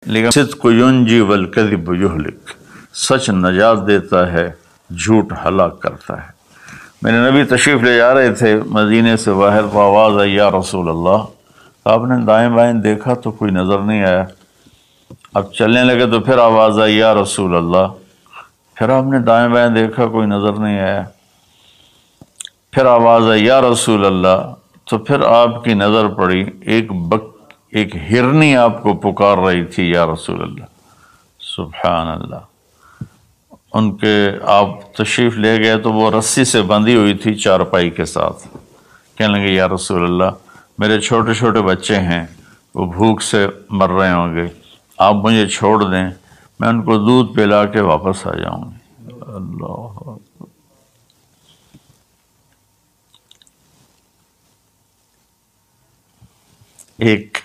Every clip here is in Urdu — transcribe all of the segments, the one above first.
لیکن صدق ینجی والکذب یہلک، سچ نجات دیتا ہے، جھوٹ ہلاک کرتا ہے۔ میرے نبی تشریف لے جا رہے تھے مدینے سے باہر، تو آواز آئی یا رسول اللہ۔ آپ نے دائیں بائیں دیکھا تو کوئی نظر نہیں آیا۔ اب چلنے لگے تو پھر آواز آئی یا رسول اللہ۔ پھر آپ نے دائیں بائیں دیکھا، کوئی نظر نہیں آیا۔ پھر آواز آئی یا رسول اللہ، تو پھر آپ کی نظر پڑی، ایک ہرنی آپ کو پکار رہی تھی یا رسول اللہ۔ سبحان اللہ۔ ان کے آپ تشریف لے گئے تو وہ رسی سے بندھی ہوئی تھی چارپائی کے ساتھ۔ کہنے لگے یا رسول اللہ، میرے چھوٹے چھوٹے بچے ہیں، وہ بھوک سے مر رہے ہوں گے، آپ مجھے چھوڑ دیں، میں ان کو دودھ پلا کے واپس آ جاؤں گی۔ اللہ، ایک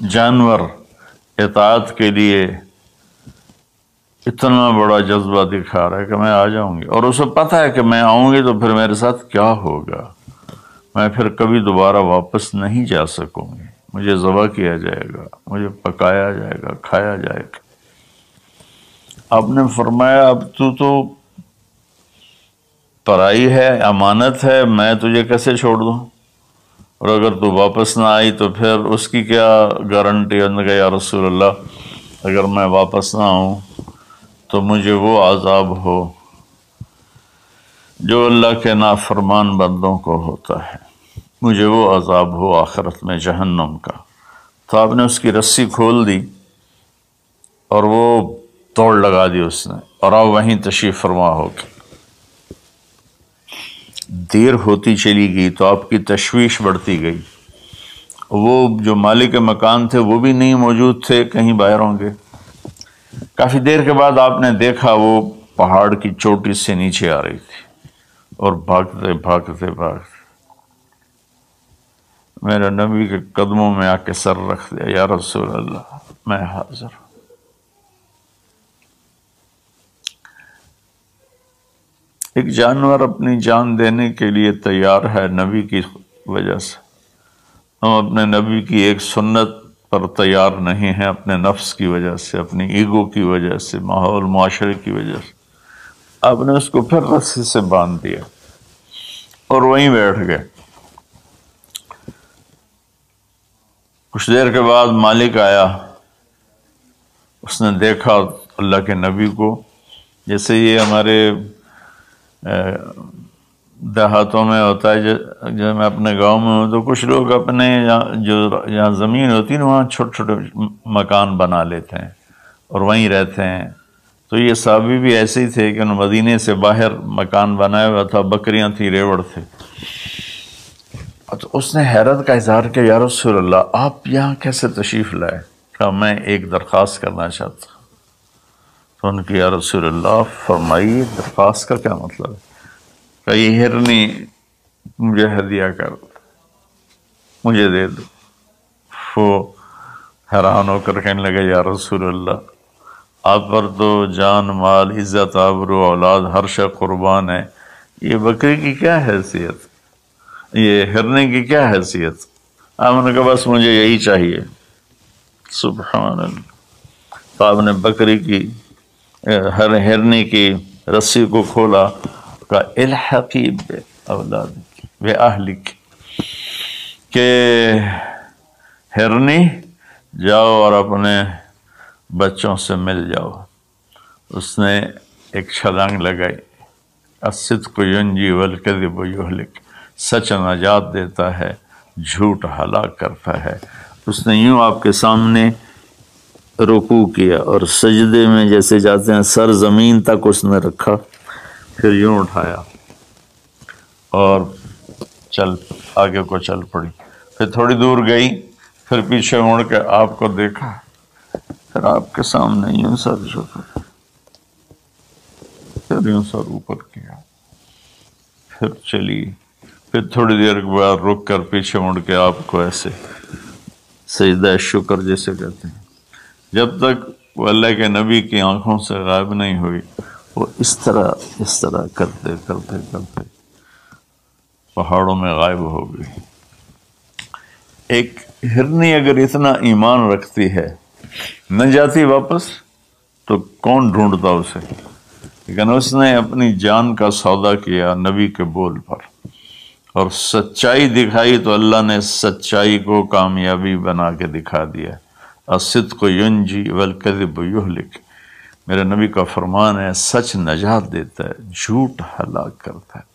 جانور اطاعت کے لیے اتنا بڑا جذبہ دکھا رہا ہے کہ میں آ جاؤں گی، اور اسے پتہ ہے کہ میں آؤں گی تو پھر میرے ساتھ کیا ہوگا، میں پھر کبھی دوبارہ واپس نہیں جا سکوں گی، مجھے ذبح کیا جائے گا، مجھے پکایا جائے گا، کھایا جائے گا۔ آپ نے فرمایا اب تو پرائی ہے، امانت ہے، میں تجھے کیسے چھوڑ دوں، اور اگر تو واپس نہ آئی تو پھر اس کی کیا گارنٹی ہے؟ کہ یا رسول اللہ، اگر میں واپس نہ آؤں تو مجھے وہ عذاب ہو جو اللہ کے نافرمان بندوں کو ہوتا ہے، مجھے وہ عذاب ہو آخرت میں جہنم کا۔ تو آپ نے اس کی رسی کھول دی اور وہ توڑ لگا دی اس نے، اور آپ وہیں تشریف فرما ہو کے۔ دیر ہوتی چلی گئی تو آپ کی تشویش بڑھتی گئی۔ وہ جو مالک مکان تھے وہ بھی نہیں موجود تھے، کہیں باہر ہوں گے۔ کافی دیر کے بعد آپ نے دیکھا وہ پہاڑ کی چوٹی سے نیچے آ رہی تھی، اور بھاگتے بھاگتے بھاگتے میرے نبی کے قدموں میں آ کے سر رکھ دیا، یا رسول اللہ میں حاضر ہوں۔ ایک جانور اپنی جان دینے کے لیے تیار ہے نبی کی وجہ سے، ہم اپنے نبی کی ایک سنت پر تیار نہیں ہیں، اپنے نفس کی وجہ سے، اپنی ایگو کی وجہ سے، ماحول معاشرے کی وجہ سے۔ آپ نے اس کو پھر رسی سے باندھ دیا اور وہیں بیٹھ گئے۔ کچھ دیر کے بعد مالک آیا، اس نے دیکھا اللہ کے نبی کو، جیسے یہ ہمارے دیہاتوں میں ہوتا ہے، جب میں اپنے گاؤں میں ہوں تو کچھ لوگ اپنے جہاں زمین ہوتی ہے نا، وہاں چھوٹے چھوٹے مکان بنا لیتے ہیں اور وہیں رہتے ہیں۔ تو یہ صحابی بھی ایسے ہی تھے کہ انہوں نے مدینے سے باہر مکان بنایا ہوا تھا، بکریاں تھیں، ریوڑ تھے۔ تو اس نے حیرت کا اظہار کیا، یا رسول اللہ آپ یہاں کیسے تشریف لائے؟ کہا میں ایک درخواست کرنا چاہتا ہوں۔ تو ان کی یا رسول اللہ فرمائیے، درخواست کا کیا مطلب ہے؟ کہ یہ ہرنی مجھے ہدیہ کر دو، مجھے دے دو۔ وہ حیران ہو کر کہنے لگے یا رسول اللہ آپ پر تو جان، مال، عزت، آبرو، اولاد ہر شے قربان ہے، یہ بکری کی کیا حیثیت، یہ ہرنے کی کیا حیثیت؟ آپ نے کہا بس مجھے یہی چاہیے۔ سبحان اللہ۔ تو آپ نے بکری کی ہرنے کی رسی کو کھولا، کہا الحقی باولادک باہلک، کہ ہرنی جاؤ اور اپنے بچوں سے مل جاؤ۔ اس نے ایک چھلانگ لگائی، الصدق ینجی والکذب یہلک، سچ نجات دیتا ہے، جھوٹ ہلاک کرتا ہے۔ اس نے یوں آپ کے سامنے رکوع کیا اور سجدے میں جیسے جاتے ہیں سر زمین تک اس نے رکھا، پھر یوں اٹھایا اور آگے کو چل پڑی۔ پھر تھوڑی دور گئی، پھر پیچھے مڑ کے آپ کو دیکھا، پھر آپ کے سامنے یوں سر جھکا، پھر یوں سر اوپر کیا، پھر چلی، پھر تھوڑی دیر کے بعد رک کر پیچھے مڑ کے آپ کو ایسے سجدہ شکر جیسے کہتے ہیں، جب تک وہ اللہ کے نبی کی آنکھوں سے غائب نہیں ہوئی، وہ اس طرح کرتے کرتے کرتے پہاڑوں میں غائب ہو گئی۔ ہرنی اگر اتنا ایمان رکھتی ہے نہ جاتی واپس تو کون ڈھونڈتا اسے، لیکن اس نے اپنی جان کا سودا کیا نبی کے بول پر اور سچائی دکھائی تو اللہ نے سچائی کو کامیابی بنا کے دکھا دیا۔ الصدق ینجی والکذب یہلک، میرے نبی کا فرمان ہے سچ نجات دیتا ہے، جھوٹ ہلاک کرتا ہے۔